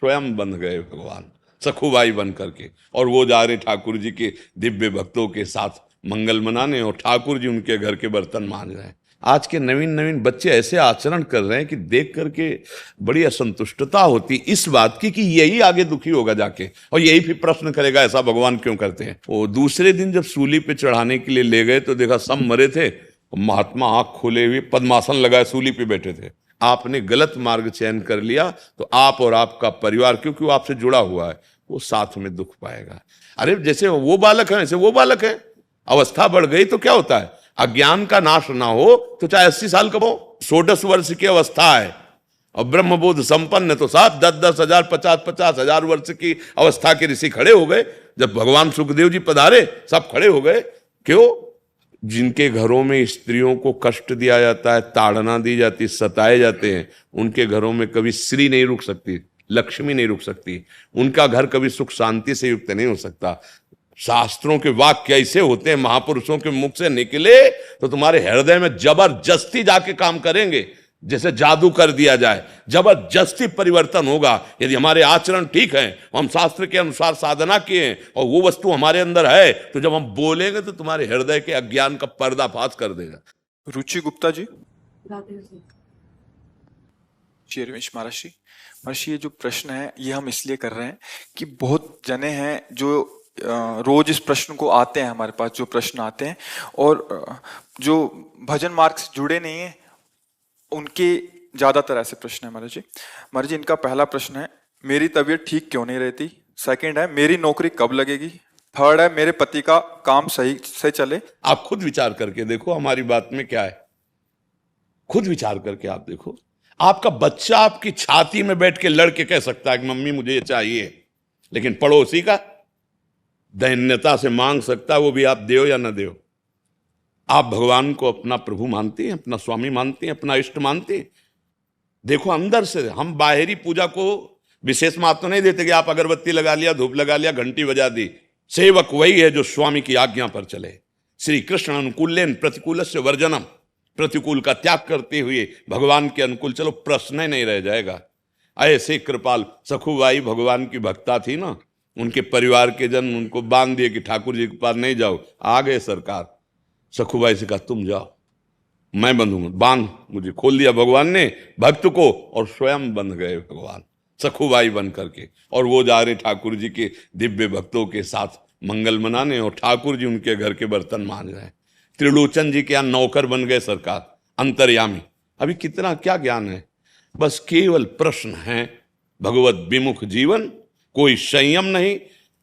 स्वयं बन गए भगवान सखुबाई बन करके, और वो जा रहे ठाकुर जी के दिव्य भक्तों के साथ मंगल मनाने, और ठाकुर जी उनके घर के बर्तन मांज रहे हैं। आज के नवीन नवीन बच्चे ऐसे आचरण कर रहे हैं कि देख करके बड़ी असंतुष्टता होती इस बात की कि यही आगे दुखी होगा जाके, और यही फिर प्रश्न करेगा ऐसा भगवान क्यों करते हैं। वो दूसरे दिन जब सूली पे चढ़ाने के लिए ले गए तो देखा सब मरे थे, महात्मा आंख खोले हुए पद्मासन लगाए सूली पे बैठे थे। आपने गलत मार्ग चयन कर लिया तो आप और आपका परिवार, क्योंकि वो आपसे जुड़ा हुआ है, वो साथ में दुख पाएगा। अरे जैसे वो बालक है, ऐसे वो बालक है। अवस्था बढ़ गई तो क्या होता है, अज्ञान का नाश ना हो तो चाहे 80 साल का हो, 16 वर्ष की अवस्था है और ब्रह्मबोध संपन्न है तो साहब 10-10 हजार 50-50 हजार वर्ष की अवस्था के ऋषि खड़े हो गए। जब भगवान सुखदेव जी पधारे सब खड़े हो गए। क्यों? जिनके घरों में स्त्रियों को कष्ट दिया जाता है, ताड़ना दी जाती, सताए जाते हैं, उनके घरों में कभी श्री नहीं रुक सकती, लक्ष्मी नहीं रुक सकती, उनका घर कभी सुख शांति से युक्त नहीं हो सकता। शास्त्रों के वाक्य ऐसे होते हैं, महापुरुषों के मुख से निकले तो तुम्हारे हृदय में जबरदस्ती जाके काम करेंगे, जैसे जादू कर दिया जाए, जबरदस्ती परिवर्तन होगा। यदि हमारे आचरण ठीक है, हम शास्त्र के अनुसार साधना किए हैं और वो वस्तु हमारे अंदर है, तो जब हम बोलेंगे तो तुम्हारे हृदय के अज्ञान का पर्दाफाश कर देगा। रुचि गुप्ता जी। जी रमेश महर्षि, महर्षि ये जो प्रश्न है ये हम इसलिए कर रहे हैं कि बहुत जने हैं जो रोज इस प्रश्न को आते हैं हमारे पास, जो प्रश्न आते हैं और जो भजन मार्ग से जुड़े नहीं है उनके ज्यादातर ऐसे प्रश्न है महाराज जी। महाराज जी इनका पहला प्रश्न है, मेरी तबीयत ठीक क्यों नहीं रहती। सेकंड है, मेरी नौकरी कब लगेगी। थर्ड है, मेरे पति का काम सही से चले। आप खुद विचार करके देखो हमारी बात में क्या है, खुद विचार करके आप देखो। आपका बच्चा आपकी छाती में बैठ के लड़ के कह सकता है कि मम्मी मुझे ये चाहिए, लेकिन पड़ोसी का दैन्यता से मांग सकता है, वो भी आप दो या ना दो। आप भगवान को अपना प्रभु मानते हैं, अपना स्वामी मानते हैं, अपना इष्ट मानते हैं। देखो अंदर से हम बाहरी पूजा को विशेष महत्व नहीं देते कि आप अगरबत्ती लगा लिया, धूप लगा लिया, घंटी बजा दी। सेवक वही है जो स्वामी की आज्ञा पर चले। श्री कृष्ण अनुकूलेन प्रतिकूलस्य वर्जनम, प्रतिकूल का त्याग करते हुए भगवान के अनुकूल चलो, प्रश्न ही नहीं रह जाएगा। ऐसे कृपाल सखुबाई भगवान की भक्ता थी ना, उनके परिवार के जन उनको बांध दिए कि ठाकुर जी के पास नहीं जाओ। आ गए सरकार, सखुबाई से कहा तुम जाओ, मैं बंधूंगा। बांध मुझे खोल दिया भगवान ने भक्त को, और स्वयं बंध गए भगवान सखुबाई बन करके, और वो जा रहे ठाकुर जी के दिव्य भक्तों के साथ मंगल मनाने, और ठाकुर जी उनके घर के बर्तन मांज रहे हैं। त्रिलोचन जी के यहाँ नौकर बन गए सरकार, अंतर्यामी। अभी कितना क्या ज्ञान है, बस केवल प्रश्न है भगवत विमुख जीवन, कोई संयम नहीं।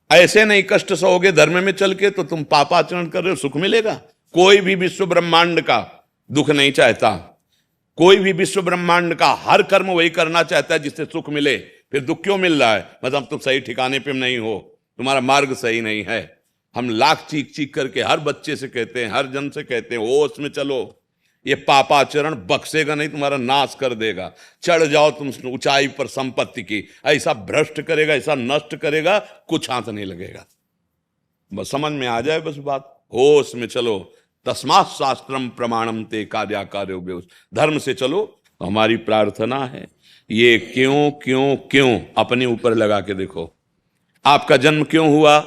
ऐसे नहीं कष्ट सहोगे धर्म में चल के तो तुम पापाचरण कर रहे हो, सुख मिलेगा। कोई भी विश्व ब्रह्मांड का दुख नहीं चाहता, कोई भी विश्व ब्रह्मांड का हर कर्म वही करना चाहता है जिससे सुख मिले। फिर दुख क्यों मिल रहा है, मतलब तुम सही ठिकाने पे नहीं हो, तुम्हारा मार्ग सही नहीं है। हम लाख चीख चीख करके हर बच्चे से कहते हैं, हर जन से कहते हैं, होश में चलो, ये पापाचरण बख्शेगा नहीं, तुम्हारा नाश कर देगा। चढ़ जाओ तुम ऊंचाई पर संपत्ति की, ऐसा भ्रष्ट करेगा, ऐसा नष्ट करेगा, कुछ हाथ नहीं लगेगा। बस समझ में आ जाए बस बात, होश में चलो। तस्मात् शास्त्रम प्रमाणम ते कार्याकार्यो बेउस, धर्म से चलो। हमारी प्रार्थना है ये क्यों क्यों क्यों अपने ऊपर लगा के देखो। आपका जन्म क्यों हुआ?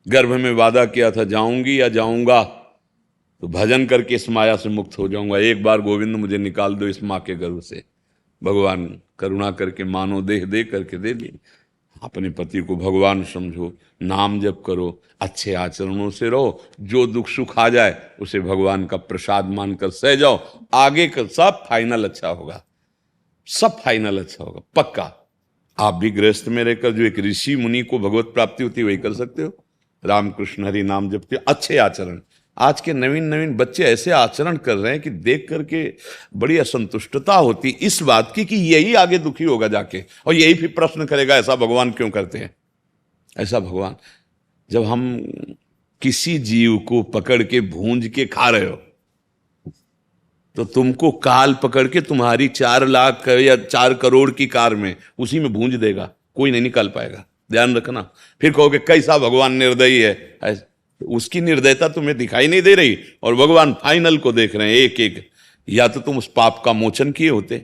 गर्भ में वादा किया था जाऊंगी या जाऊंगा तो भजन करके इस माया से मुक्त हो जाऊंगा, एक बार गोविंद मुझे निकाल दो इस माँ के गर्भ से। भगवान करुणा करके मानो देह दे करके दे दी। अपने पति को भगवान समझो, नाम जप करो, अच्छे आचरणों से रहो, जो दुख सुख आ जाए उसे भगवान का प्रसाद मानकर सह जाओ। आगे का सब फाइनल अच्छा होगा, सब फाइनल अच्छा होगा पक्का। आप भी गृहस्थ में रहकर जो एक ऋषि मुनि को भगवत प्राप्ति होती है वही कर सकते हो। रामकृष्ण हरि नाम जपते, अच्छे आचरण। आज के नवीन नवीन बच्चे ऐसे आचरण कर रहे हैं कि देख करके बड़ी असंतुष्टता होती इस बात की कि यही आगे दुखी होगा जाके, और यही फिर प्रश्न करेगा ऐसा भगवान क्यों करते हैं। ऐसा भगवान, जब हम किसी जीव को पकड़ के भूंज के खा रहे हो तो तुमको काल पकड़ के तुम्हारी 4 लाख या 4 करोड़ की कार में उसी में भूंज देगा, कोई नहीं निकाल पाएगा। ध्यान रखना। फिर कहोगे कैसा भगवान निर्दयी है, उसकी निर्दयता तुम्हें दिखाई नहीं दे रही और भगवान फाइनल को देख रहे हैं एक एक। या तो तुम उस पाप का मोचन किए होते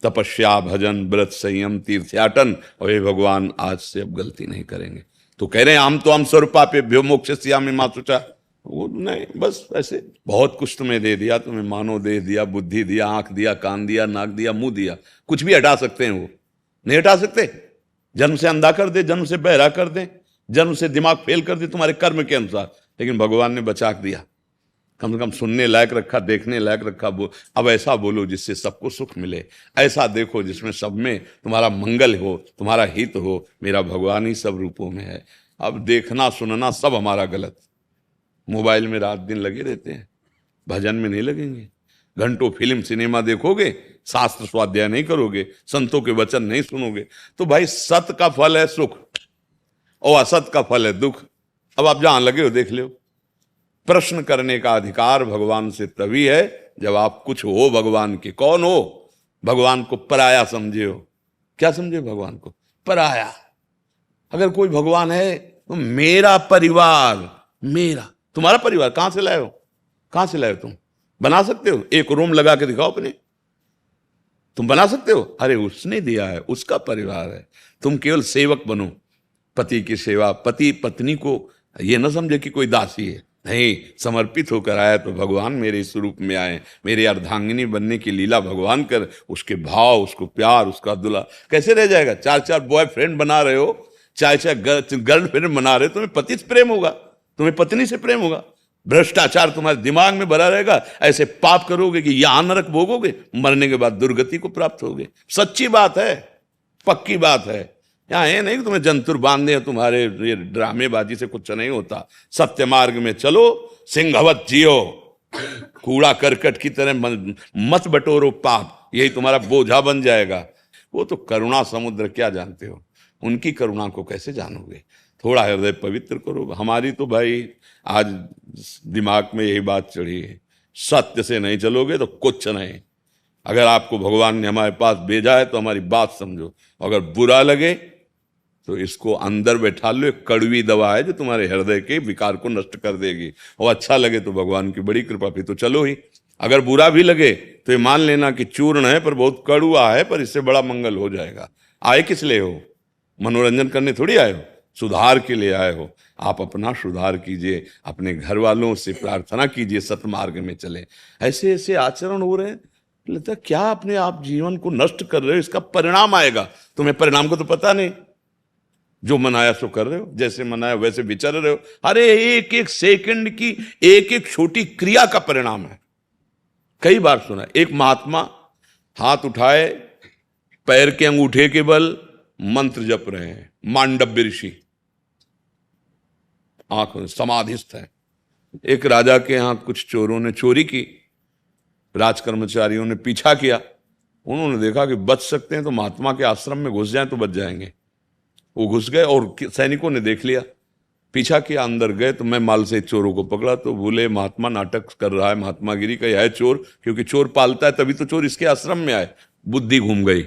तपस्या, भजन, व्रत, संयम, तीर्थयाटन, और हे भगवान आज से अब गलती नहीं करेंगे। तो कह रहे हैं हम तो हम स्वरूपापेभ्यो मोक्षयिष्यामि मा शुचा। वो नहीं, बस ऐसे बहुत कुछ तुम्हें दे दिया, तुम्हें मानो दे दिया, बुद्धि दिया, आंख दिया, कान दिया, नाक दिया, मुंह दिया, कुछ भी हटा सकते हैं वो? नहीं हटा सकते। जन्म से अंधा कर दे, जन्म से बहरा कर दे, जन्म से दिमाग फेल कर दे तुम्हारे कर्म के अनुसार, लेकिन भगवान ने बचा के दिया, कम से कम सुनने लायक रखा, देखने लायक रखा। अब ऐसा बोलो जिससे सबको सुख मिले, ऐसा देखो जिसमें सब में तुम्हारा मंगल हो, तुम्हारा हित हो। मेरा भगवान ही सब रूपों में है। अब देखना सुनना सब हमारा गलत, मोबाइल में रात दिन लगे रहते हैं, भजन में नहीं लगेंगे, घंटों फिल्म सिनेमा देखोगे, शास्त्र स्वाध्याय नहीं करोगे, संतों के वचन नहीं सुनोगे, तो भाई सत का फल है सुख और असत का फल है दुख। अब आप जहां लगे हो देख लो। प्रश्न करने का अधिकार भगवान से तभी है जब आप कुछ हो भगवान के। कौन हो? भगवान को पराया समझे हो। क्या समझे भगवान को? पराया। अगर कोई भगवान है तो मेरा परिवार, मेरा, तुम्हारा परिवार कहां से लाए हो? कहां से लाए हो? तुम बना सकते हो? एक रूम लगा के दिखाओ अपने, तुम बना सकते हो? अरे उसने दिया है, उसका परिवार है। तुम केवल सेवक बनो, पति की सेवा। पति पत्नी को यह ना समझे कि कोई दासी है, नहीं, समर्पित होकर आया तो भगवान मेरे इस रूप में आए, मेरे अर्धांगिनी बनने की लीला भगवान कर। उसके भाव, उसको प्यार, उसका दुला कैसे रह जाएगा? चार चार बॉयफ्रेंड बना रहे हो, चार चार गर्लफ्रेंड बना रहे हो, तुम्हें पति से प्रेम होगा, तुम्हें पत्नी से प्रेम होगा? भ्रष्टाचार तुम्हारे दिमाग में भरा रहेगा, ऐसे पाप करोगे कि यहां नरक भोगोगे, मरने के बाद दुर्गति को प्राप्त होगे। सच्ची बात है, पक्की बात है। यहां है नहीं कि तुम्हें जंतुर बांधे, तुम्हारे ये ड्रामेबाजी से कुछ नहीं होता। सत्य मार्ग में चलो, सिंहवत जियो, कूड़ा करकट की तरह मत बटोरो पाप, यही तुम्हारा बोझा बन जाएगा। वो तो करुणा समुद्र, क्या जानते हो उनकी करुणा को? कैसे जानोगे? थोड़ा हृदय पवित्र करो। हमारी तो भाई आज दिमाग में यही बात चढ़ी है, सत्य से नहीं चलोगे तो कुछ नहीं। अगर आपको भगवान ने हमारे पास भेजा है तो हमारी बात समझो, अगर बुरा लगे तो इसको अंदर बैठा लो। एक कड़वी दवा है जो तुम्हारे हृदय के विकार को नष्ट कर देगी। और अच्छा लगे तो भगवान की बड़ी कृपा, फिर तो चलो ही। अगर बुरा भी लगे तो ये मान लेना कि चूर्ण है पर बहुत कड़वा है, पर इससे बड़ा मंगल हो जाएगा। आए किस लिए हो? मनोरंजन करने थोड़ी आए हो, सुधार के लिए आए हो। आप अपना सुधार कीजिए, अपने घर वालों से प्रार्थना कीजिए, सतमार्ग में चले। ऐसे ऐसे आचरण हो रहे हैं, लगता है क्या अपने आप जीवन को नष्ट कर रहे हो, इसका परिणाम आएगा। तुम्हें परिणाम को तो पता नहीं, जो मनाया सो कर रहे हो, जैसे मनाया वैसे विचर रहे हो। अरे एक एक सेकंड की एक एक छोटी क्रिया का परिणाम है। कई बार सुना, एक महात्मा हाथ उठाए, पैर के अंगूठे के बल मंत्र जप रहे हैं, मांडव्य ऋषि, आंख समाधिस्थ है। एक राजा के यहां कुछ चोरों ने चोरी की, राज कर्मचारियों ने पीछा किया, उन्होंने देखा कि बच सकते हैं तो महात्मा के आश्रम में घुस जाएं तो बच जाएंगे। वो घुस गए और सैनिकों ने देख लिया, पीछा किया, अंदर गए तो मैं माल से चोरों को पकड़ा तो बोले महात्मा नाटक कर रहा है, महात्मागिरी का, यह है चोर, क्योंकि चोर पालता है तभी तो चोर इसके आश्रम में आए। बुद्धि घूम गई।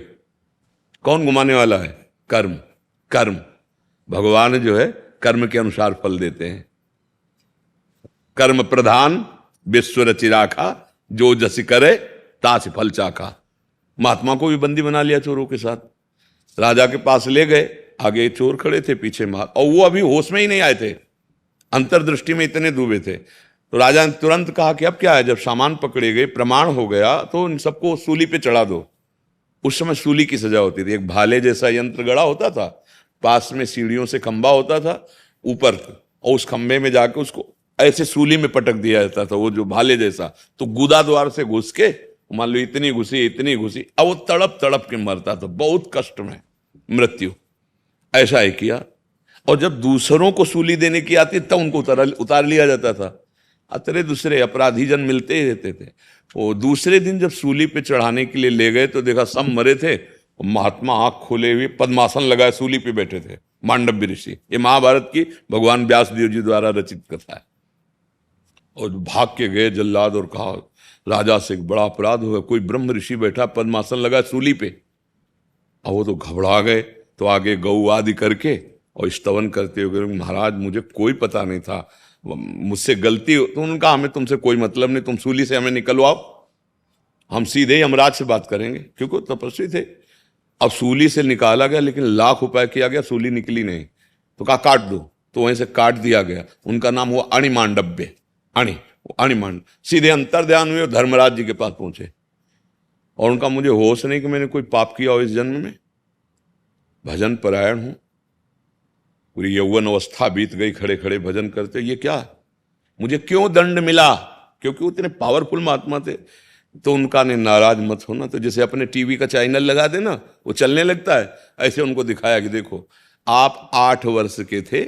कौन घुमाने वाला है? कर्म। कर्म भगवान जो है कर्म के अनुसार फल देते हैं। कर्म प्रधान विश्व रचि राखा, जो जस करे तास फल चाखा। महात्मा को भी बंदी बना लिया चोरों के साथ, राजा के पास ले गए, आगे चोर खड़े थे, पीछे मार, और वो अभी होश में ही नहीं आए थे, अंतर्दृष्टि में इतने डूबे थे। तो राजा ने तुरंत कहा कि अब क्या है, जब सामान पकड़े गए, प्रमाण हो गया, तो इन सबको सूली पे चढ़ा दो। उस समय सूली की सजा होती थी, एक भाले जैसा यंत्र गड़ा होता था, पास में सीढ़ियों से खंबा होता था ऊपर, और उस खंबे में जाकर उसको ऐसे सूली में पटक दिया जाता था, वो जो भाले जैसा। तो गुदा द्वार से घुस के, मान लो इतनी घुसी, अब वो तड़प तड़प के मरता था, बहुत कष्ट में मृत्यु। ऐसा ही किया। और जब दूसरों को सूली देने की आती तब उनको उतार लिया जाता था। अतरे दूसरे अपराधी जन मिलते ही रहते थे। वो दूसरे दिन जब सूली पे चढ़ाने के लिए ले गए तो देखा सब मरे थे, महात्मा आंख खोले हुए पद्मासन लगाए सूली पे बैठे थे, मांडव्य ऋषि। ये महाभारत की भगवान व्यासदेव जी द्वारा रचित कथा है। और भाग के गए जल्लाद और कहा राजा से एक बड़ा अपराध हुआ, कोई ब्रह्म ऋषि बैठा पद्मासन लगा सूली पे। और वो तो घबरा गए, तो आगे गौ आदि करके और स्तवन करते हुए, महाराज मुझे कोई पता नहीं था, मुझसे गलती। तो उन्होंने कहा हमें तुमसे कोई मतलब नहीं, तुम सूली से हमें निकलवाओ। हम सीधे यमराज से बात करेंगे, क्योंकि वो तपस्वी थे। अब सूली से निकाला गया, लेकिन लाख उपाय किया गया, सूली निकली नहीं, तो कहा काट दो, तो वहीं से काट दिया गया। उनका नाम हुआ अणिमांडव्य। अणिमांड सीधे अंतर्ध्यान हुए, धर्मराज जी के पास पहुंचे, और उनका मुझे होश नहीं कि मैंने कोई पाप किया हो इस जन्म में, भजन परायण हूं, पूरी यौवन अवस्था बीत गई खड़े खड़े भजन करते, ये क्या, मुझे क्यों दंड मिला? क्योंकि वो इतने पावरफुल महात्मा थे। तो उनका ने नाराज मत होना, तो जैसे अपने टीवी का चैनल लगा देना वो चलने लगता है, ऐसे उनको दिखाया कि देखो आप 8 वर्ष के थे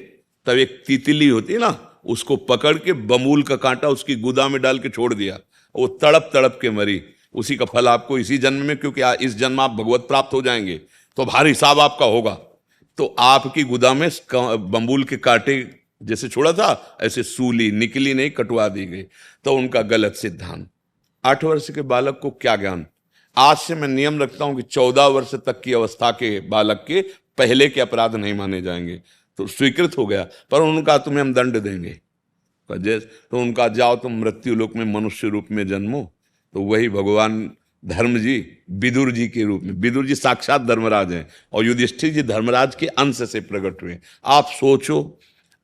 तब एक तितली होती है ना, उसको पकड़ के बमूल का कांटा उसकी गुदा में डाल के छोड़ दिया, वो तड़प तड़प के मरी, उसी का फल आपको इसी जन्म में, क्योंकि इस जन्म आप भगवत प्राप्त हो जाएंगे तो भारी हिसाब आपका होगा। तो आपकी गुदा में बम्बूल के कांटे जैसे छोड़ा था, ऐसे सूली निकली नहीं, कटवा दी गई। तो उनका गलत सिद्धांत। 8 वर्ष के बालक को क्या ज्ञान? आज से मैं नियम रखता हूं कि 14 वर्ष तक की अवस्था के बालक के पहले के अपराध नहीं माने जाएंगे, तो स्वीकृत हो गया। पर उनका तुम्हें हम दंड देंगे, तो उनका जाओ तुम मृत्यु लोक में मनुष्य रूप में जन्मो। तो वही भगवान धर्म जी विदुर जी के रूप में, विदुर जी साक्षात धर्मराज हैं और युधिष्ठिर जी धर्मराज के अंश से प्रकट हुए। आप सोचो,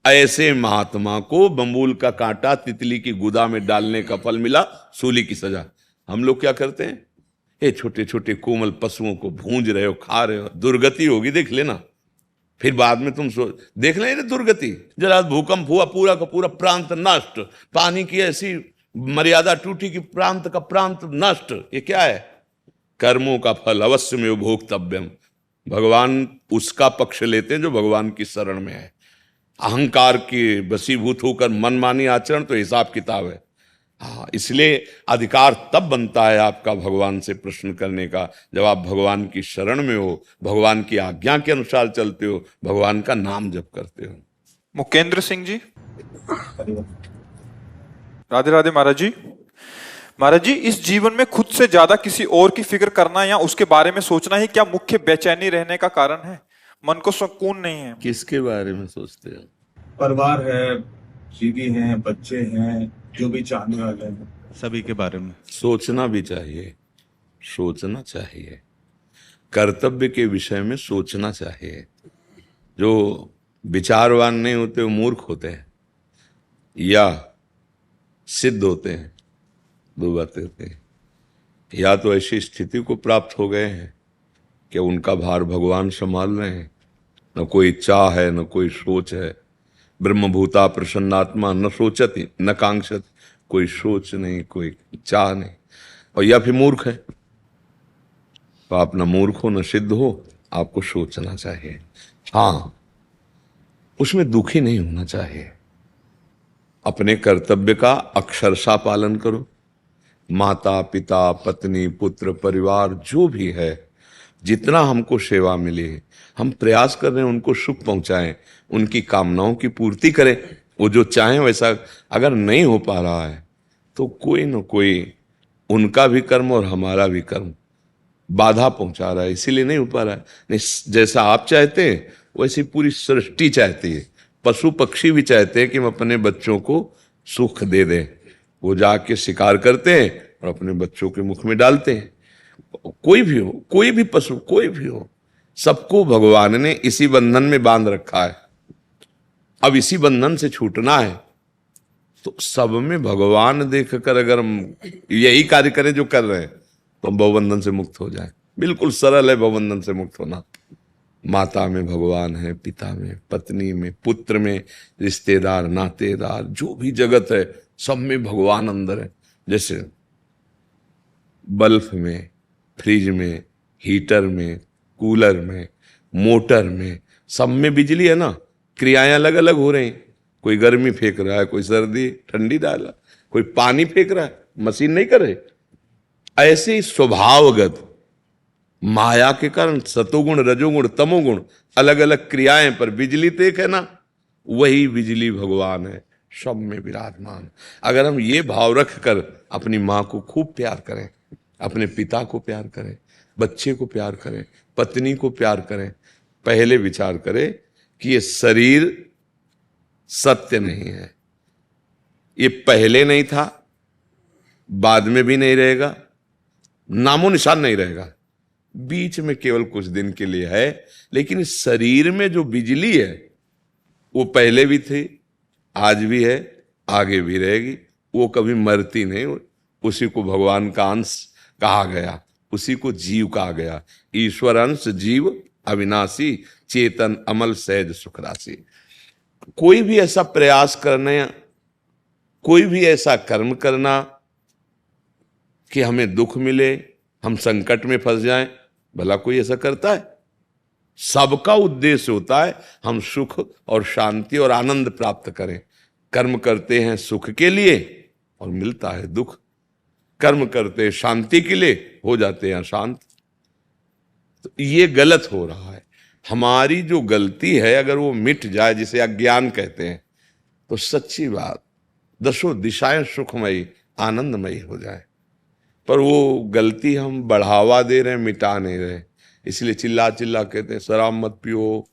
ऐसे महात्मा को बम्बूल का कांटा तितली की गुदा में डालने का फल मिला, सूली की सजा। हम लोग क्या करते हैं, ये छोटे छोटे कोमल पशुओं को भूंज रहे हो, खा रहे हो, दुर्गति होगी देख लेना। फिर बाद में तुम देख लें दुर्गति, जरा भूकंप हुआ, पूरा का पूरा प्रांत नष्ट, पानी की ऐसी मर्यादा टूटी कि प्रांत का प्रांत नष्ट। ये क्या है? कर्मों का फल अवश्य में भोक्तव्यम। भगवान उसका पक्ष लेते हैं जो भगवान की शरण में है। अहंकार के वशीभूत होकर मनमानी आचरण तो हिसाब किताब है। हाँ, इसलिए अधिकार तब बनता है आपका भगवान से प्रश्न करने का जब आप भगवान की शरण में हो, भगवान की आज्ञा के अनुसार चलते हो, भगवान का नाम जप करते हो। मुकेंद्र सिंह जी। राधे राधे महाराज जी। महाराज जी, इस जीवन में खुद से ज्यादा किसी और की फिक्र करना या उसके बारे में सोचना ही क्या मुख्य बेचैनी रहने का कारण है? मन को सुकून नहीं है। किसके बारे में सोचते हो? परिवार है, बीवी हैं, बच्चे हैं, जो भी चाहने वाले हैं, सभी के बारे में सोचना भी चाहिए, सोचना चाहिए, कर्तव्य के विषय में सोचना चाहिए। जो विचारवान नहीं होते वो मूर्ख होते हैं या सिद्ध होते हैं, 2 बातें होती हैं। या तो ऐसी स्थिति को प्राप्त हो गए हैं कि उनका भार भगवान संभाल रहे हैं, न कोई चाह है न कोई सोच है। ब्रह्मभूता प्रसन्नात्मा न सोचती न कांक्षत, कोई सोच नहीं, कोई चाह नहीं। और या फिर मूर्ख है, तो आप न मूर्ख हो न सिद्ध हो, आपको सोचना चाहिए। हाँ, उसमें दुखी नहीं होना चाहिए। अपने कर्तव्य का अक्षरशः पालन करो। माता पिता पत्नी पुत्र परिवार जो भी है, जितना हमको सेवा मिली है, हम प्रयास कर रहे हैं उनको सुख पहुंचाएं, उनकी कामनाओं की पूर्ति करें। वो जो चाहें वैसा अगर नहीं हो पा रहा है तो कोई न कोई उनका भी कर्म और हमारा भी कर्म बाधा पहुंचा रहा है, इसीलिए नहीं हो पा रहा है। नहीं, जैसा आप चाहते हैं वैसी पूरी सृष्टि चाहती है। पशु पक्षी भी चाहते हैं कि हम अपने बच्चों को सुख दे दें, वो जाके शिकार करते हैं और अपने बच्चों के मुख में डालते हैं। कोई भी हो, कोई भी पशु, कोई भी हो, सबको भगवान ने इसी बंधन में बांध रखा है। अब इसी बंधन से छूटना है तो सब में भगवान देखकर अगर हम यही कार्य करें जो कर रहे हैं तो हम भवबंधन से मुक्त हो जाए। बिल्कुल सरल है भवबंधन से मुक्त होना। माता में भगवान है, पिता में, पत्नी में, पुत्र में, रिश्तेदार नातेदार, जो भी जगत है सब में भगवान अंदर है। जैसे बल्ब में, फ्रिज में, हीटर में, कूलर में, मोटर में, सब में बिजली है ना, क्रियाएं अलग अलग हो रही। कोई गर्मी फेंक रहा है, कोई सर्दी ठंडी डाला, कोई पानी फेंक रहा है, मशीन नहीं कर रही। ऐसे ही स्वभावगत माया के कारण सतोगुण रजोगुण तमोगुण अलग अलग क्रियाएं, पर बिजली तो एक है ना, वही बिजली भगवान है, सब में विराजमान। अगर हम ये भाव रख कर अपनी माँ को खूब प्यार करें, अपने पिता को प्यार करें, बच्चे को प्यार करें, पत्नी को प्यार करें, पहले विचार करें कि ये शरीर सत्य नहीं है, ये पहले नहीं था, बाद में भी नहीं रहेगा, नामो निशान नहीं रहेगा। बीच में केवल कुछ दिन के लिए है, लेकिन इस शरीर में जो बिजली है वो पहले भी थी, आज भी है, आगे भी रहेगी। वो कभी मरती नहीं। उसी को भगवान का अंश कहा गया, उसी को जीव कहा गया। ईश्वर अंश जीव अविनाशी, चेतन अमल सहज सुख राशि। कोई भी ऐसा प्रयास करना, कोई भी ऐसा कर्म करना कि हमें दुख मिले, हम संकट में फंस जाएं, भला कोई ऐसा करता है? सबका उद्देश्य होता है हम सुख और शांति और आनंद प्राप्त करें। कर्म करते हैं सुख के लिए और मिलता है दुख, कर्म करते हैं शांति के लिए, हो जाते हैं अशांत। तो ये गलत हो रहा है। हमारी जो गलती है अगर वो मिट जाए, जिसे अज्ञान कहते हैं, तो सच्ची बात दसों दिशाएं सुखमयी आनंदमयी हो जाए। पर वो गलती हम बढ़ावा दे रहे हैं, मिटा नहीं रहे। इसलिए चिल्ला चिल्ला कहते हैं शराब मत पियो,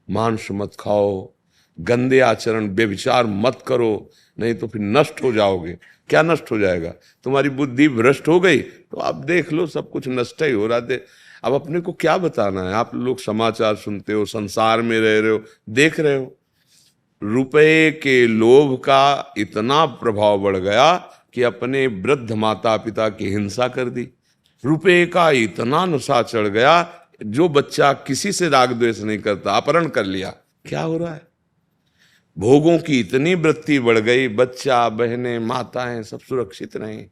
मांस मत खाओ, गंदे आचरण बेविचार मत करो, नहीं तो फिर नष्ट हो जाओगे। क्या नष्ट हो जाएगा? तुम्हारी बुद्धि भ्रष्ट हो गई तो आप देख लो सब कुछ नष्ट ही हो रहा है। अब अपने को क्या बताना है? आप लोग समाचार सुनते हो, संसार में रह रहे हो, देख रहे हो रुपए के लोभ का इतना प्रभाव बढ़ गया कि अपने वृद्ध माता पिता की हिंसा कर दी। रुपए का इतना नशा चढ़ गया, जो बच्चा किसी से राग द्वेष नहीं करता अपहरण कर लिया। क्या हो रहा है? भोगों की इतनी वृत्ति बढ़ गई, बच्चा बहनें माताएं सब सुरक्षित नहीं।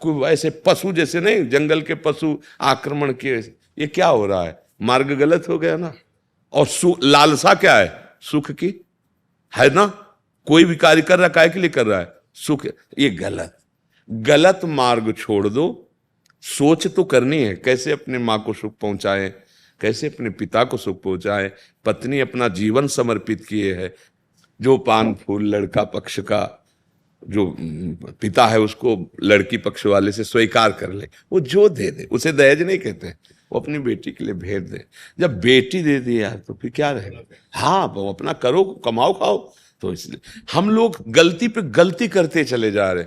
कोई ऐसे पशु जैसे नहीं, जंगल के पशु आक्रमण किए। ये क्या हो रहा है? मार्ग गलत हो गया ना। और लालसा क्या है? सुख की है ना। कोई भी कार्य कर रहा है, काहे के लिए कर रहा है? सुख। ये गलत मार्ग छोड़ दो। सोच तो करनी है कैसे अपने माँ को सुख पहुंचाए, कैसे अपने पिता को सुख पहुंचाए। पत्नी अपना जीवन समर्पित किए है, जो पान फूल लड़का पक्ष का जो पिता है उसको लड़की पक्ष वाले से स्वीकार कर ले, वो जो दे दे, उसे दहेज नहीं कहते, वो अपनी बेटी के लिए भेंट दे। जब बेटी दे दी यार तो फिर क्या रहेगा? हाँ, वो अपना करो, कमाओ खाओ। तो इसलिए हम लोग गलती पे गलती करते चले जा रहे।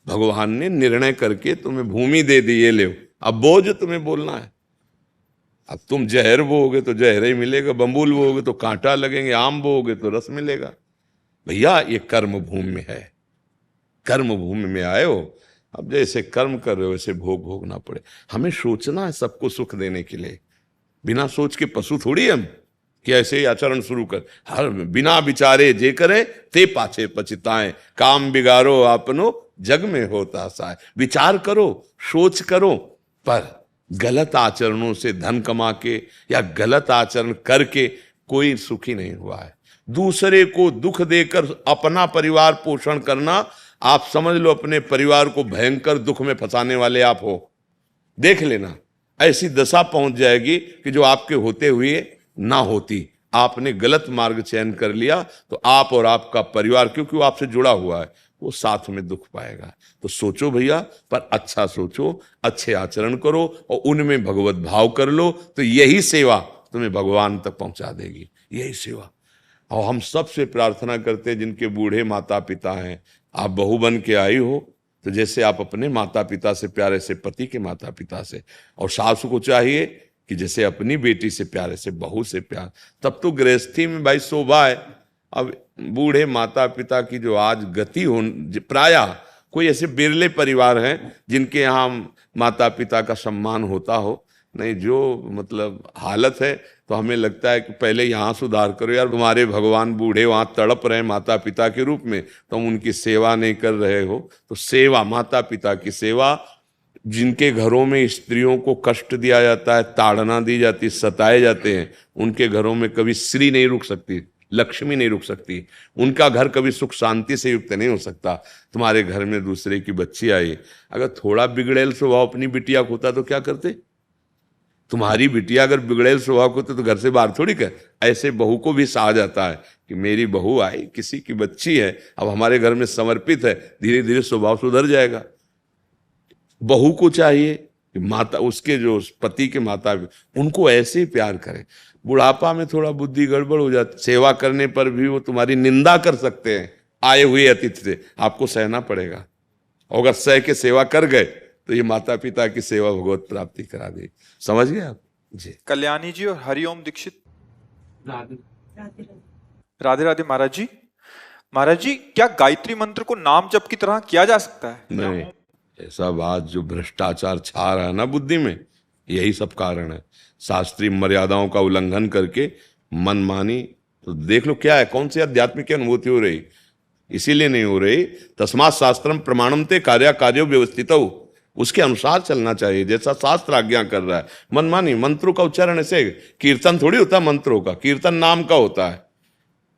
भगवान ने निर्णय करके तुम्हें भूमि दे दी, ये ले, अब बोझ तुम्हें बोलना है। अब तुम जहर बोओगे तो जहर ही मिलेगा, बम्बूल बोओगे तो कांटा लगेंगे, आम बोओगे तो रस मिलेगा। भैया ये कर्म भूमि में है, कर्म भूमि में आए हो। अब जैसे कर्म कर रहे हो वैसे भोग भोगना पड़े। हमें सोचना है सबको सुख देने के लिए। बिना सोच के पशु थोड़ी हम कि ऐसे ही आचरण शुरू कर। हर बिना विचारे जे करे ते पाछे पछताएं, काम बिगाड़ो आपनो जग में होता साय। विचार करो, सोच करो, पर गलत आचरणों से धन कमा के या गलत आचरण करके कोई सुखी नहीं हुआ है। दूसरे को दुख देकर अपना परिवार पोषण करना, आप समझ लो अपने परिवार को भयंकर दुख में फंसाने वाले आप हो। देख लेना ऐसी दशा पहुंच जाएगी कि जो आपके होते हुए ना होती। आपने गलत मार्ग चयन कर लिया तो आप और आपका परिवार, क्योंकि वो आपसे जुड़ा हुआ है, वो साथ में दुख पाएगा। तो सोचो भैया, पर अच्छा सोचो, अच्छे आचरण करो और उनमें भगवत भाव कर लो, तो यही सेवा तुम्हें भगवान तक पहुंचा देगी, यही सेवा। और हम सबसे प्रार्थना करते हैं जिनके बूढ़े माता पिता हैं, आप बहू बन के आई हो तो जैसे आप अपने माता पिता से प्यारे से पति के माता पिता से, और सासू को चाहिए कि जैसे अपनी बेटी से प्यारे से बहू से प्यार। तब तो गृहस्थी में भाई शोभा है। अब बूढ़े माता पिता की जो आज गति हो, प्रायः कोई ऐसे बिरले परिवार हैं जिनके यहाँ माता पिता का सम्मान होता हो। नहीं, जो मतलब हालत है तो हमें लगता है कि पहले यहाँ सुधार करो यार। तुम्हारे भगवान बूढ़े वहाँ तड़प रहे माता पिता के रूप में, तुम उनकी सेवा नहीं कर रहे हो। तो सेवा, माता पिता की सेवा। जिनके घरों में स्त्रियों को कष्ट दिया जाता है, ताड़ना दी जाती, सताए जाते हैं, उनके घरों में कभी श्री नहीं रुक सकती, लक्ष्मी नहीं रुक सकती, उनका घर कभी सुख शांति से युक्त नहीं हो सकता। तुम्हारे घर में दूसरे की बच्ची आई, अगर थोड़ा बिगड़ेल स्वभाव अपनी बिटिया को होता तो क्या करते? तुम्हारी बिटिया अगर बिगड़ेल स्वभाव को होते तो घर से बाहर थोड़ी कर। ऐसे बहू को भी सहा जाता है कि मेरी बहू आई, किसी की बच्ची है, अब हमारे घर में समर्पित है, धीरे धीरे स्वभाव सुधर जाएगा। बहू को चाहिए कि माता, उसके जो पति के माता, उनको ऐसे ही प्यार करें। बुढ़ापा में थोड़ा बुद्धि गड़बड़ हो जाती, सेवा करने पर भी वो तुम्हारी निंदा कर सकते हैं। आए हुए अतिथि से आपको सहना पड़ेगा, और अगर सह के सेवा कर गए तो ये माता पिता की सेवा भगवत प्राप्ति करा दे। समझ गए आप जी। कल्याणी जी और हरिओम दीक्षित। राधे राधे राधे महाराज जी। महाराज जी, क्या गायत्री मंत्र को नाम जप की तरह किया जा सकता है? नहीं, ऐसा बात जो भ्रष्टाचार छा रहा है ना बुद्धि में, यही सब कारण है। शास्त्रीय मर्यादाओं का उल्लंघन करके मनमानी, तो देख लो क्या है, कौन सी आध्यात्मिक अनुभूति हो रही, इसीलिए नहीं हो रही। तस्मात् शास्त्रम प्रमाणम ते कार्य कार्यो व्यवस्थित हो, उसके अनुसार चलना चाहिए जैसा शास्त्र आज्ञा कर रहा है। मनमानी, मंत्रों का उच्चारण ऐसे, कीर्तन थोड़ी होता है मंत्रों का, कीर्तन नाम का होता है,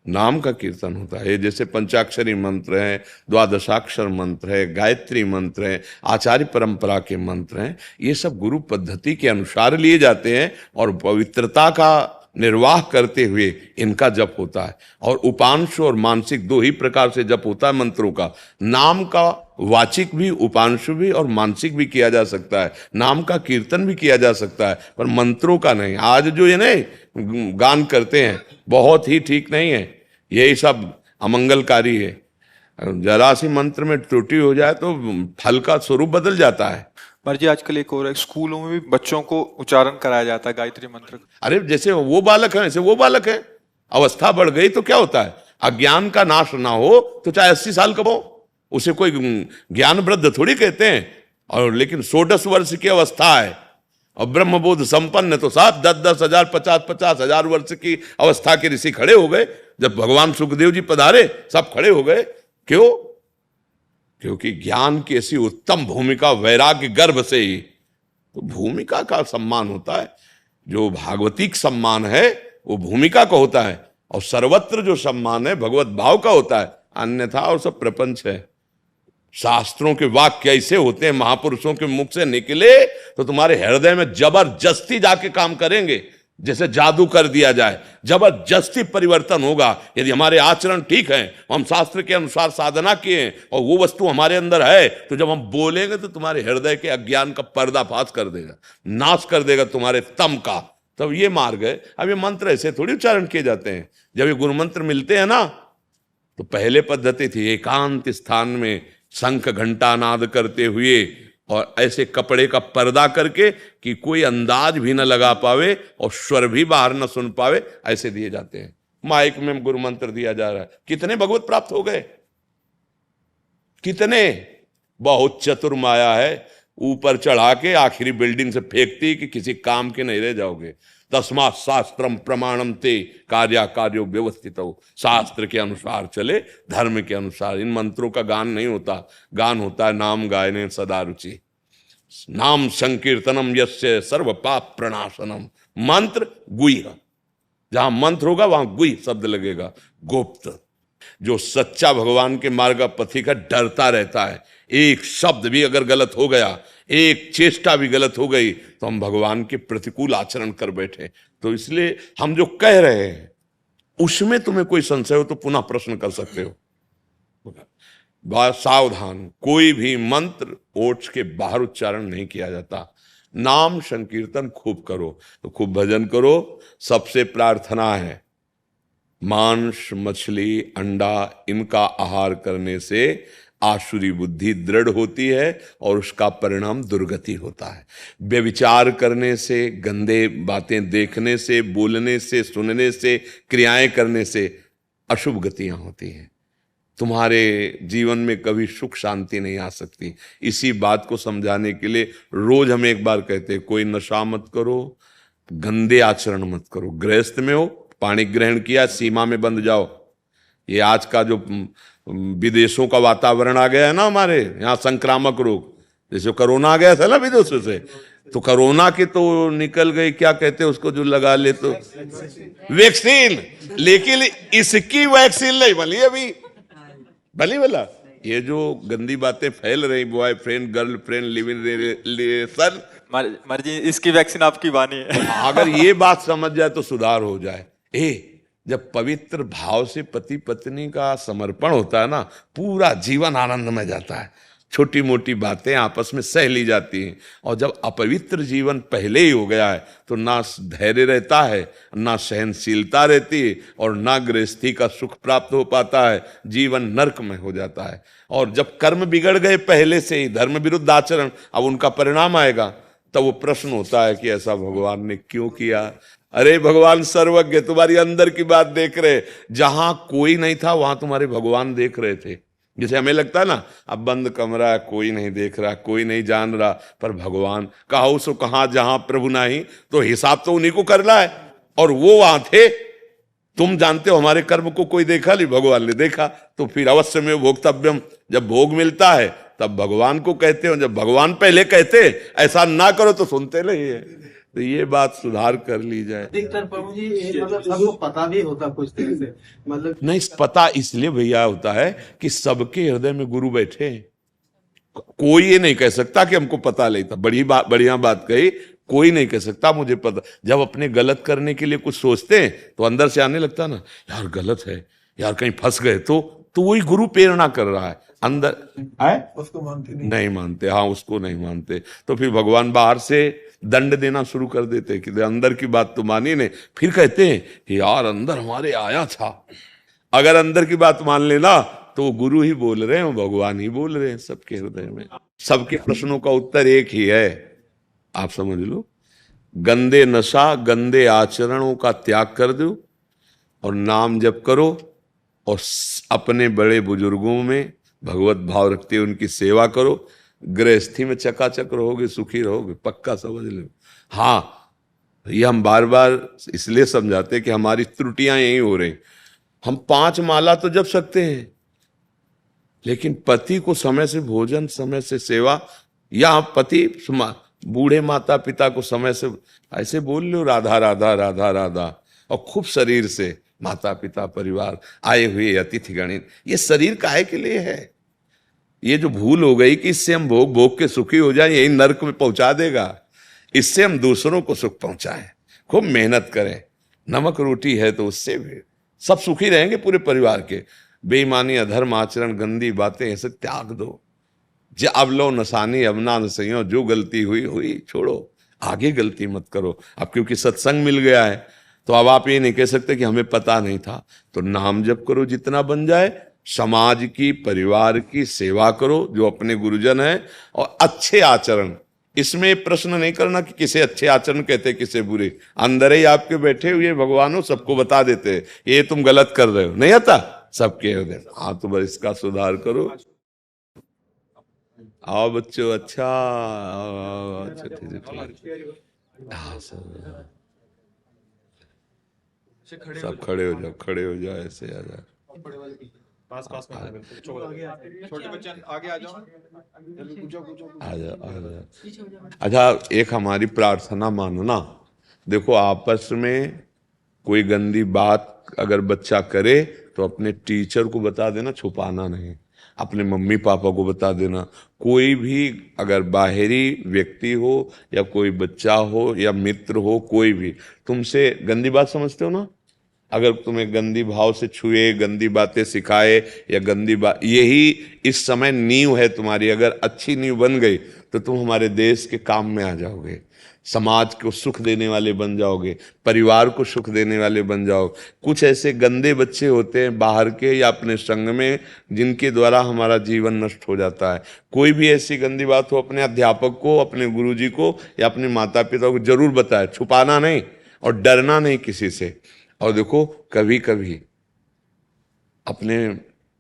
नाम का कीर्तन होता है। जैसे पंचाक्षरी मंत्र है, द्वादशाक्षर मंत्र है, गायत्री मंत्र है, आचार्य परंपरा के मंत्र हैं, ये सब गुरु पद्धति के अनुसार लिए जाते हैं और पवित्रता का निर्वाह करते हुए इनका जप होता है। और उपांशु और मानसिक दो ही प्रकार से जप होता है मंत्रों का। नाम का वाचिक भी, उपांशु भी और मानसिक भी किया जा सकता है, नाम का कीर्तन भी किया जा सकता है, पर मंत्रों का नहीं। आज जो ये नहीं गान करते हैं बहुत ही ठीक नहीं है, यही सब अमंगलकारी है। जरा सी मंत्र में त्रुटि हो जाए तो फल का स्वरूप बदल जाता है। महाराज जी, आजकल एक और है, स्कूलों में भी बच्चों को उच्चारण कराया जाता है गायत्री मंत्र का। अरे जैसे वो बालक है ऐसे वो बालक है, अवस्था बढ़ गई तो क्या होता है, अज्ञान का नाश ना हो तो चाहे 80 साल का हो, उसे कोई ज्ञान वृद्ध थोड़ी कहते हैं। और लेकिन 110 वर्ष की अवस्था है और ब्रह्मबोध संपन्न, तो साहब 10-10 हजार 50-50 हजार वर्ष की अवस्था के ऋषि खड़े हो गए। जब भगवान सुखदेव जी पधारे सब खड़े हो गए। क्यों? क्योंकि ज्ञान की ऐसी उत्तम भूमिका वैराग्य गर्भ से ही तो भूमिका का सम्मान होता है। जो भागवतिक सम्मान है वो भूमिका का होता है, और सर्वत्र जो सम्मान है भगवत भाव का होता है, अन्यथा और सब प्रपंच है। शास्त्रों के वाक्य ऐसे होते हैं, महापुरुषों के मुख से निकले तो तुम्हारे हृदय में जबरदस्ती जाके काम करेंगे, जैसे जादू कर दिया जाए, जबरदस्ती परिवर्तन होगा। यदि हमारे आचरण ठीक है, हम शास्त्र के अनुसार साधना किए और वो वस्तु हमारे अंदर है, तो जब हम बोलेंगे तो तुम्हारे हृदय के अज्ञान का पर्दाफाश कर देगा, नाश कर देगा तुम्हारे तम का। तब ये मार्ग है। अब ये मंत्र ऐसे थोड़ी उच्चारण किए जाते हैं। जब ये गुरु मंत्र मिलते हैं ना, तो पहले पद्धति थी एकांत स्थान में शंख घंटा नाद करते हुए और ऐसे कपड़े का पर्दा करके कि कोई अंदाज भी न लगा पावे और स्वर भी बाहर न सुन पावे, ऐसे दिए जाते हैं। माइक में गुरु मंत्र दिया जा रहा है। कितने भगवत प्राप्त हो गए, कितने। बहुत चतुर माया है, ऊपर चढ़ा के आखिरी बिल्डिंग से फेंकती कि किसी काम के नहीं रह जाओगे। तस्मात् शास्त्रम प्रमाणम ते कार्य कार्यो व्यवस्थित हो, शास्त्र के अनुसार चले, धर्म के अनुसार। इन मंत्रों का गान नहीं होता, गान होता है नाम गायने सदा रुचि, नाम संकीर्तनम यस्य सर्व पाप प्रणाशनम। मंत्र गुह्य, जहां मंत्र होगा वहां गुह्य शब्द लगेगा, गुप्त। जो सच्चा भगवान के मार्ग का पथिक है डरता रहता है, एक शब्द भी अगर गलत हो गया, एक चेष्टा भी गलत हो गई तो हम भगवान के प्रतिकूल आचरण कर बैठे। तो इसलिए हम जो कह रहे हैं उसमें तुम्हें कोई संशय हो तो पुनः प्रश्न कर सकते हो। बात सावधान, कोई भी मंत्र ओठ के बाहर उच्चारण नहीं किया जाता। नाम संकीर्तन खूब करो, तो खूब भजन करो। सबसे प्रार्थना है मांस मछली अंडा इनका आहार करने से आसुरी बुद्धि दृढ़ होती है और उसका परिणाम दुर्गति होता है। व्यभिचार करने से, गंदे बातें देखने से, बोलने से, सुनने से, क्रियाएं करने से अशुभ गतियां होती हैं। तुम्हारे जीवन में कभी सुख शांति नहीं आ सकती। इसी बात को समझाने के लिए रोज हम एक बार कहते हैं, कोई नशा मत करो, गंदे आचरण मत करो। गृहस्थ में हो, पानी ग्रहण किया, सीमा में बंद जाओ। ये आज का जो विदेशों का वातावरण आ गया है ना, हमारे यहाँ संक्रामक रोग, जैसे कोरोना आ गया था ना विदेशों से, तो कोरोना के तो निकल गई, क्या कहते हैं उसको जो लगा ले तो वैक्सीन, लेकिन इसकी वैक्सीन नहीं बनी अभी, भली भला। ये जो गंदी बातें फैल रही, बॉयफ्रेंड गर्लफ्रेंड लिविंग रिलेशन, मर्जी इसकी वैक्सीन आपकी बानी है। अगर ये बात समझ जाए तो सुधार हो जाए। जब पवित्र भाव से पति पत्नी का समर्पण होता है ना, पूरा जीवन आनंद में जाता है। छोटी मोटी बातें आपस में सह ली जाती हैं। और जब अपवित्र जीवन पहले ही हो गया है तो ना धैर्य रहता है, ना सहनशीलता रहती है, और ना गृहस्थी का सुख प्राप्त हो पाता है, जीवन नरक में हो जाता है। और जब कर्म बिगड़ गए पहले से ही, धर्म विरुद्ध आचरण, अब उनका परिणाम आएगा, तब वो प्रश्न होता है कि ऐसा भगवान ने क्यों किया। अरे भगवान सर्वज्ञ, तुम्हारी अंदर की बात देख रहे, जहां कोई नहीं था वहां तुम्हारे भगवान देख रहे थे। जैसे हमें लगता है ना, अब बंद कमरा है, कोई नहीं देख रहा, कोई नहीं जान रहा, पर भगवान कहा सो कहां, जहां प्रभु नहीं, तो हिसाब तो उन्हीं को करना है। और वो वहां थे। तुम जानते हो हमारे कर्म को कोई देखा नहीं, भगवान ने देखा। तो फिर अवश्य में भोक्तव्यम, जब भोग मिलता है तब भगवान को कहते हो। जब भगवान पहले कहते ऐसा ना करो तो सुनते नहीं है। तो ये बात सुधार कर ली जाए। अधिकतर प्रभु जी ये मतलब सबको पता भी होता कुछ तरह से, मतलब नहीं, पता इसलिए भैया होता है कि सबके हृदय में गुरु बैठे हैं। कोई ये नहीं कह सकता कि हमको पता नहीं था। बढ़िया बात कही, कोई नहीं कह सकता मुझे पता। जब अपने गलत करने के लिए कुछ सोचते हैं तो अंदर से आने लगता ना, यार गलत है, यार कहीं फंस गए तो वही गुरु प्रेरणा कर रहा है अंदर है। उसको मानते नहीं मानते, हाँ उसको नहीं मानते। तो फिर भगवान बाहर से दंड देना शुरू कर देते कि अंदर की बात तो मानी नहीं। फिर कहते हैं कि यार अंदर हमारे आया था। अगर अंदर की बात मान लेना तो गुरु ही बोल रहे हैं, भगवान ही बोल रहे हैं सबके हृदय में। सबके प्रश्नों का उत्तर एक ही है, आप समझ लो। गंदे नशा, गंदे आचरणों का त्याग कर दो और नाम जप करो, और अपने बड़े बुजुर्गों में भगवत भाव रखते हुए उनकी सेवा करो। गृहस्थी में चकाचक रहोगे, सुखी रहोगे, पक्का समझ लो। हाँ, ये हम बार बार इसलिए समझाते कि हमारी त्रुटियां यही हो रही। हम 5 माला तो जप सकते हैं, लेकिन पति को समय से भोजन, समय से सेवा, या पति बूढ़े माता पिता को समय से ऐसे बोल लो राधा राधा राधा राधा, और खूब शरीर से माता पिता परिवार आए हुए अतिथि गणित। ये शरीर काहे के लिए है? ये जो भूल हो गई कि इससे हम भोग भोग के सुखी हो जाए, यही नरक में पहुंचा देगा। इससे हम दूसरों को सुख पहुंचाएं, खूब मेहनत करें। नमक रोटी है तो उससे भी सब सुखी रहेंगे पूरे परिवार के। बेईमानी, अधर्म आचरण, गंदी बातें ऐसे त्याग दो। जे अब लो नसानी अबना नसइयो, जो गलती हुई हुई, छोड़ो, आगे गलती मत करो। अब क्योंकि सत्संग मिल गया है तो अब आप ये नहीं कह सकते कि हमें पता नहीं था। तो नाम जप करो जितना बन जाए, समाज की, परिवार की सेवा करो जो अपने गुरुजन है, और अच्छे आचरण। इसमें प्रश्न नहीं करना कि किसे अच्छे आचरण कहते, किसे बुरे। अंदर ही आपके बैठे हुए भगवान हो, सबको बता देते हैं ये तुम गलत कर रहे हो, नहीं आता सबके हृदय। हाँ, तो बस इसका सुधार करो। आओ बच्चों, अच्छा अच्छा, ठीक। हाँ सब खड़े हो जाओ, खड़े हो जाओ, ऐसे आ जाओ। पास में छोटे बच्चे आगे आ जाओ, आ जाओ। अच्छा, एक हमारी प्रार्थना मानना। देखो, आपस में कोई गंदी बात अगर बच्चा करे तो अपने टीचर को बता देना, छुपाना नहीं। अपने मम्मी पापा को बता देना। कोई भी अगर बाहरी व्यक्ति हो या कोई बच्चा हो या मित्र हो, कोई भी तुमसे गंदी बात समझते हो ना, अगर तुम्हें गंदी भाव से छुए, गंदी बातें सिखाए या गंदी बात, यही इस समय नींव है तुम्हारी। अगर अच्छी नींव बन गई तो तुम हमारे देश के काम में आ जाओगे, समाज को सुख देने वाले बन जाओगे, परिवार को सुख देने वाले बन जाओ। कुछ ऐसे गंदे बच्चे होते हैं बाहर के या अपने संग में, जिनके द्वारा हमारा जीवन नष्ट हो जाता है। कोई भी ऐसी गंदी बात हो, अपने अध्यापक को, अपने गुरुजी को या अपने माता पिता को जरूर बताए, छुपाना नहीं और डरना नहीं किसी से। और देखो, कभी कभी अपने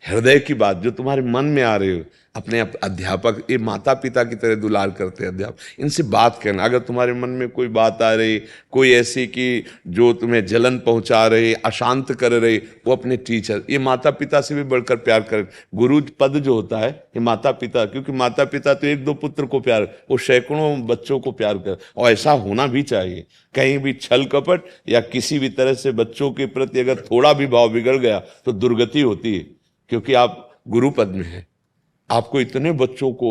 हृदय की बात जो तुम्हारे मन में आ रही हो, अपने अध्यापक, ये माता पिता की तरह दुलार करते हैं अध्यापक, इनसे बात करना। अगर तुम्हारे मन में कोई बात आ रही, कोई ऐसी कि जो तुम्हें जलन पहुंचा रही, अशांत कर रही, वो अपने टीचर, ये माता पिता से भी बढ़कर प्यार कर। गुरु पद जो होता है ये माता पिता, क्योंकि माता पिता तो 1-2 पुत्र को प्यार, वो सैकड़ों बच्चों को प्यार कर, और ऐसा होना भी चाहिए। कहीं भी छल कपट या किसी भी तरह से बच्चों के प्रति अगर थोड़ा भी भाव बिगड़ गया तो दुर्गति होती है, क्योंकि आप गुरु पद में हैं। आपको इतने बच्चों को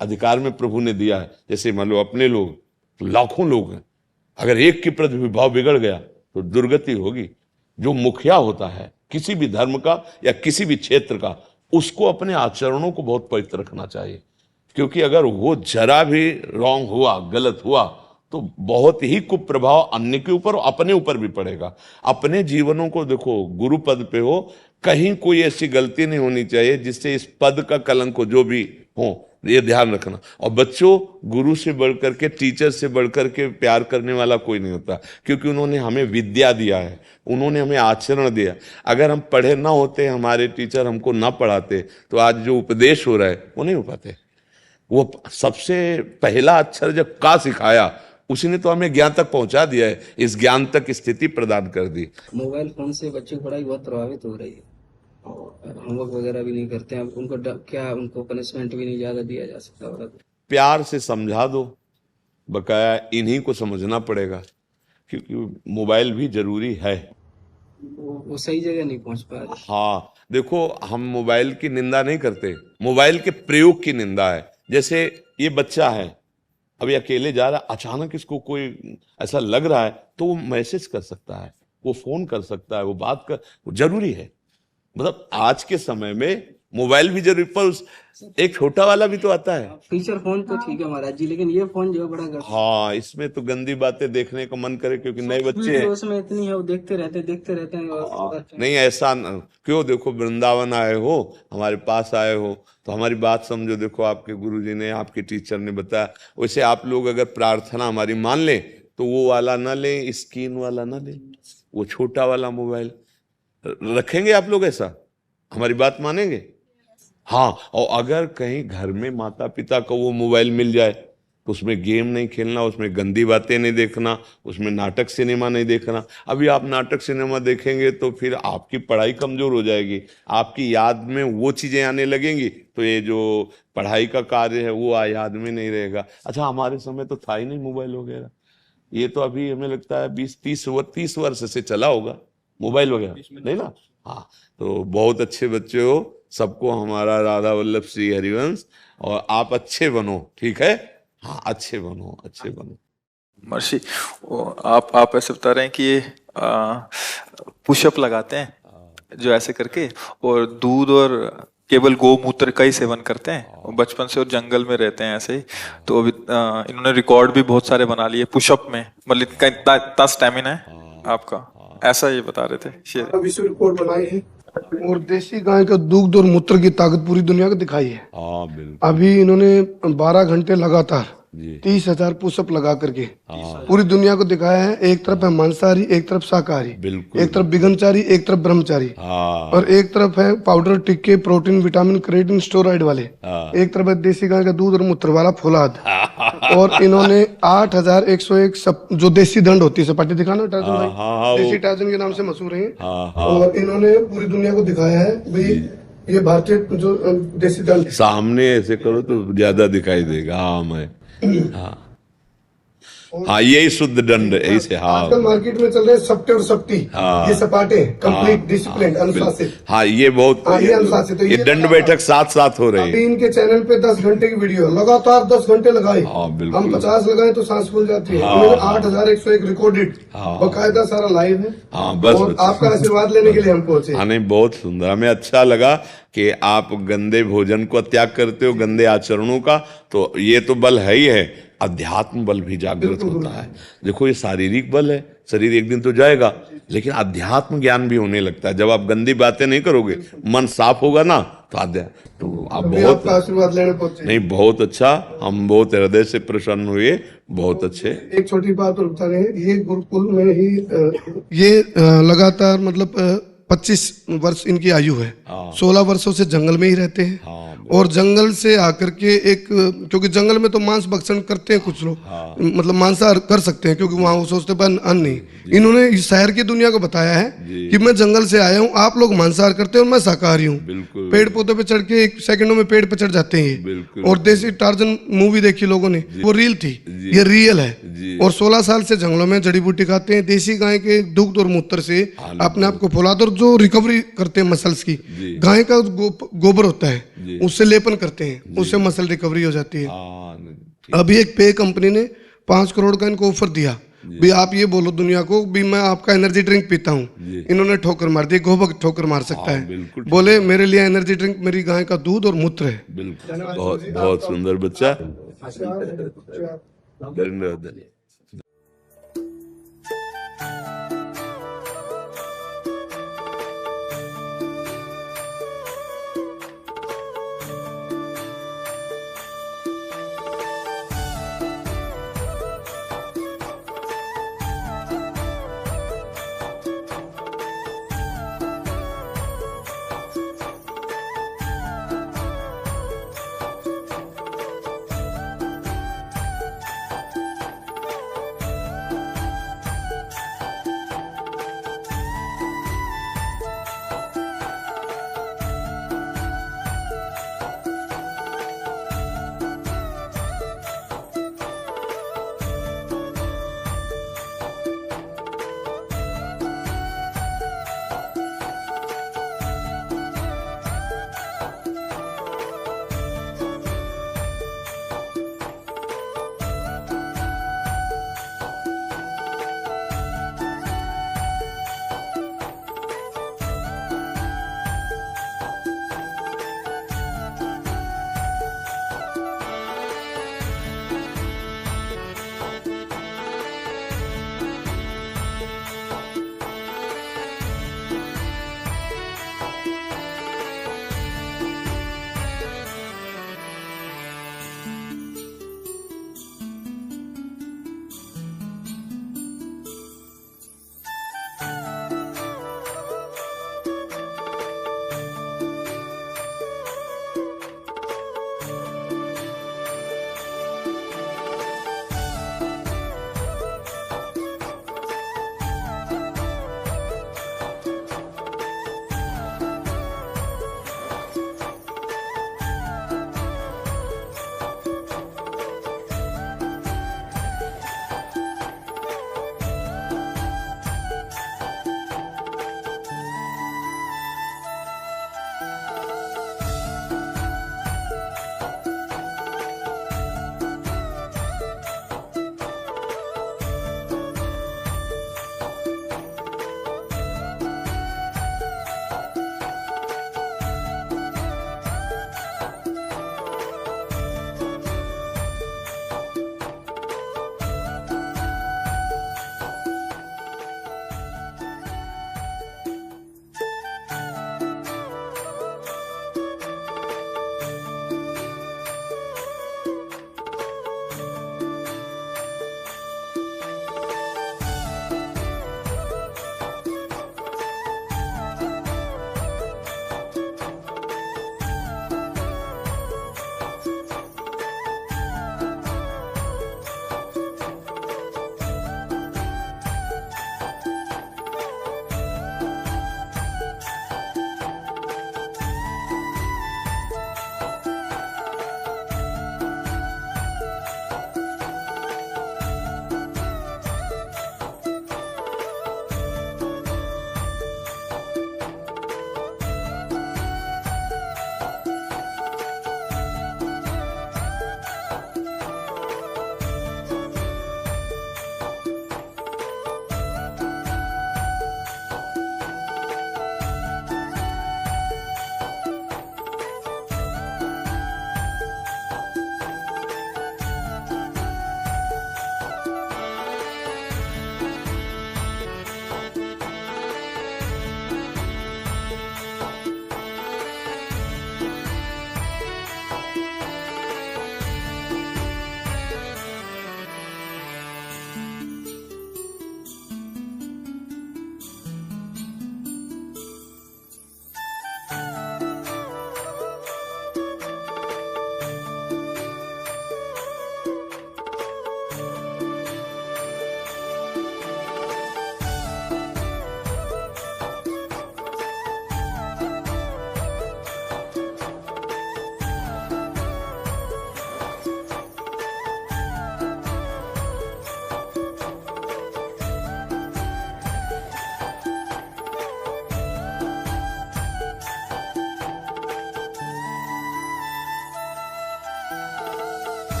अधिकार में प्रभु ने दिया है, जैसे मान लो अपने लोग तो लाखों लोग हैं, अगर एक के प्रति भी भाव बिगड़ गया तो दुर्गति होगी। जो मुखिया होता है किसी भी धर्म का या किसी भी क्षेत्र का, उसको अपने आचरणों को बहुत पवित्र रखना चाहिए। क्योंकि अगर वो जरा भी रॉन्ग हुआ, गलत हुआ, तो बहुत ही कुप्रभाव अन्य के ऊपर, अपने ऊपर भी पड़ेगा। अपने जीवनों को देखो, गुरु पद पे हो, कहीं कोई ऐसी गलती नहीं होनी चाहिए जिससे इस पद का कलंक हो, जो भी हो, ये ध्यान रखना। और बच्चों, गुरु से बढ़कर के, टीचर से बढ़कर के प्यार करने वाला कोई नहीं होता, क्योंकि उन्होंने हमें विद्या दिया है, उन्होंने हमें आचरण दिया। अगर हम पढ़े ना होते, हमारे टीचर हमको ना पढ़ाते, तो आज जो उपदेश हो रहा है वो नहीं हो पाते। वो सबसे पहला अक्षर जब का सिखाया, उसी ने तो हमें ज्ञान तक पहुंचा दिया है, इस ज्ञान तक स्थिति प्रदान कर दी। मोबाइल फोन से बच्चों की पढ़ाई बहुत प्रभावित हो रही है और होमवर्क वगैरह भी नहीं करते हैं। अब उनको क्या उनको पनिशमेंट भी नहीं ज्यादा दिया जा सकता। और प्यार से समझा दो, बकाया इन्हीं को समझना पड़ेगा, क्योंकि मोबाइल भी जरूरी है। वो सही जगह नहीं पहुंच पा रहे। हाँ, देखो, हम मोबाइल की निंदा नहीं करते, मोबाइल के प्रयोग की निंदा है। जैसे ये बच्चा है, अभी अकेले जा रहा है, अचानक इसको कोई ऐसा लग रहा है, तो वो मैसेज कर सकता है, वो फोन कर सकता है, वो बात कर, वो जरूरी है। मतलब आज के समय में मोबाइल भी जरूरी, पर एक छोटा वाला भी तो आता है। फीचर फोन तो ठीक है महाराज जी, लेकिन ये फोन जो है बड़ा गलत। हाँ, इसमें तो गंदी बातें देखने को मन करे, क्योंकि नए बच्चे हैं। उसमें इतनी है, वो देखते रहते हैं और नहीं, ऐसा क्यों? देखो, वृंदावन आए हो, हमारे पास आए हो, तो हमारी बात समझो। देखो, आपके गुरुजी ने, आपके टीचर ने बताया, वैसे आप लोग अगर प्रार्थना हमारी मान लें, तो वो वाला ना लें, स्क्रीन वाला ना लें, वो छोटा वाला मोबाइल रखेंगे आप लोग। ऐसा हमारी बात मानेंगे? हाँ। और अगर कहीं घर में माता पिता को वो मोबाइल मिल जाए, तो उसमें गेम नहीं खेलना, उसमें गंदी बातें नहीं देखना, उसमें नाटक सिनेमा नहीं देखना। अभी आप नाटक सिनेमा देखेंगे तो फिर आपकी पढ़ाई कमजोर हो जाएगी, आपकी याद में वो चीजें आने लगेंगी, तो ये जो पढ़ाई का कार्य है वो याद में नहीं रहेगा। अच्छा, हमारे समय तो था ही नहीं मोबाइल वगैरह, ये तो अभी हमें लगता है 20-30 वर्ष से चला होगा मोबाइल वगैरह, नहीं ना? हाँ, तो बहुत अच्छे बच्चे हो, सबको हमारा राधा वल्लभ श्री हरिवंश, और आप अच्छे बनो, ठीक है? हाँ, अच्छे बनो, अच्छे बनो। महर्षि, आप ऐसे बता रहे हैं कि ये पुशअप लगाते हैं जो ऐसे करके, और दूध और केवल गोमूत्र का ही सेवन करते हैं, और बचपन से और जंगल में रहते हैं ऐसे ही। तो अभी इन्होंने रिकॉर्ड भी बहुत सारे बना लिए पुशअप में, मतलब इतना स्टेमिना है आपका, ऐसा ये बता रहे थे। विश्व रिकॉर्ड बनाई है, और देसी गाय का दूध और मूत्र की ताकत पूरी दुनिया को दिखाई है। हाँ, बिल्कुल। अभी इन्होंने 12 घंटे लगातार जी। 30,000 पुशअप लगा करके पूरी दुनिया को दिखाया है। एक तरफ है मांसाहारी, एक तरफ शाकाहारी, बिल्कुल। एक तरफ विघनचारी, एक तरफ ब्रह्मचारी, हाँ, और एक तरफ है पाउडर टिक्के, प्रोटीन, विटामिन, क्रिएटिन, स्टेरॉइड वाले, एक तरफ है देसी गाय का दूध और मूत्र वाला फौलाद। और इन्होंने 8,101 जो देसी दंड होती है, सपाटी दिखाना टार्जन भाई, देसी टार्जन के नाम से मशहूर है, और इन्होंने पूरी दुनिया को दिखाया है भाई ये भारतीय जो देसी दंड। सामने ऐसे करो तो ज्यादा दिखाई देगा। हाँ, मैं हाँ, यही शुद्ध दंड ऐसे। हाँ, आजकल मार्केट में चल रहे हैं सप्टे और सप्ती, ये सपाटे कंप्लीट डिसिप्लिन अनुशासित। हाँ, ये बहुत, ये अनुशासित है। ये दंड बैठक साथ हो रही है। अभी इनके चैनल पे 10 घंटे की वीडियो लगातार 10 घंटे लगाए। बिल्कुल। हम 50 लगाए तो सांस फूल जाती है। उन्होंने 8,101 रिकॉर्डेड, बकायदा सारा लाइव है। हाँ, बस और आपका आशीर्वाद लेने के लिए हम पहुंचे। हाँ, नहीं, बहुत सुंदर, हमें अच्छा लगा कि आप गंदे भोजन को त्याग करते हो, गंदे आचरणों का, तो ये तो बल है ही है, अध्यात्म बल भी जागृत होता है। देखो, ये शारीरिक बल है, शरीर एक दिन तो जाएगा, लेकिन अध्यात्म ज्ञान भी होने लगता है। जब आप गंदी बातें नहीं करोगे, मन साफ होगा ना, तो तो आप बहुत आशीर्वाद लेने पहुंचे। नहीं, बहुत अच्छा, हम बहुत हृदय से प्रसन्न हुए, बहुत अच्छे। एक छोटी बात और बता रहे हैं, ये गुरुकुल में ही ये लगातार मतलब 25 वर्ष इनकी आयु है। 16 वर्षों से जंगल में ही रहते हैं, और जंगल से आकर के एक, क्योंकि जंगल में तो मांस भक्षण करते हैं कुछ लोग, मतलब मांसाहार कर सकते हैं, क्योंकि वहां वो सोचते पर अन्न नहीं। इन्होंने इस शहर की दुनिया को बताया है कि मैं जंगल से आया हूँ, आप लोग मांसाहार करते हैं और मैं शाकाहारी हूँ। पेड़ पौधे पे चढ़ के 1 सेकंडों में पेड़ पे चढ़ जाते हैं ये। और देसी टार्जन मूवी देखी लोगों ने, वो रील थी, ये रियल है। और 16 साल से जंगलों में जड़ी बूटी खाते हैं, देसी गाय के दूध और मूत्र से अपने आप को फुलाते, और जो रिकवरी करते हैं मसल्स की, गाय का गोबर होता है, उससे लेपन करते हैं, उससे मसल रिकवरी हो जाती है। अभी एक पे कंपनी ने 5 करोड़ का इनको ऑफर दिया भी आप ये बोलो दुनिया को भी मैं आपका एनर्जी ड्रिंक पीता हूँ, इन्होंने ठोकर मार दी, गोबक ठोकर मार सकता है। बिल्कुल बोले मेरे लिए एनर्जी ड्रिंक मेरी गाय का दूध और मूत्र है। बिल्कुल, बहुत बहुत सुंदर बच्चा। धन्यवाद।